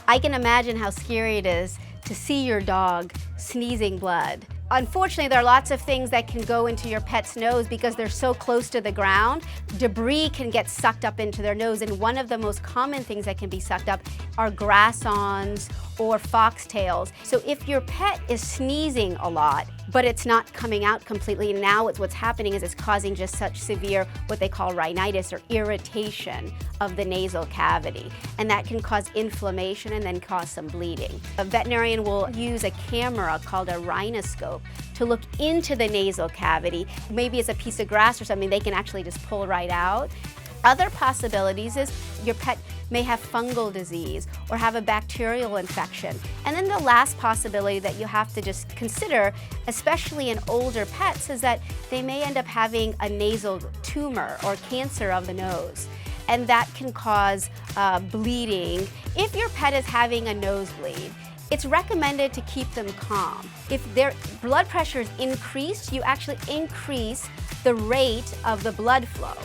I can imagine how scary it is to see your dog sneezing blood. Unfortunately, there are lots of things that can go into your pet's nose because they're so close to the ground. Debris can get sucked up into their nose, and one of the most common things that can be sucked up are grass-awns or foxtails. So if your pet is sneezing a lot, but it's not coming out completely, and now what's happening is it's causing just such severe, what they call rhinitis or irritation of the nasal cavity. And that can cause inflammation and then cause some bleeding. A veterinarian will use a camera called a rhinoscope to look into the nasal cavity. Maybe it's a piece of grass or something they can actually just pull right out. Other possibilities is your pet may have fungal disease or have a bacterial infection. And then the last possibility that you have to just consider, especially in older pets, is that they may end up having a nasal tumor or cancer of the nose. And that can cause bleeding. If your pet is having a nosebleed, it's recommended to keep them calm. If their blood pressure is increased, you actually increase the rate of the blood flow.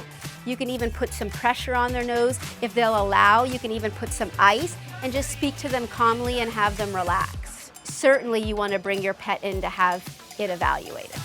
You can even put some pressure on their nose. If they'll allow, you can even put some ice and just speak to them calmly and have them relax. Certainly you want to bring your pet in to have it evaluated.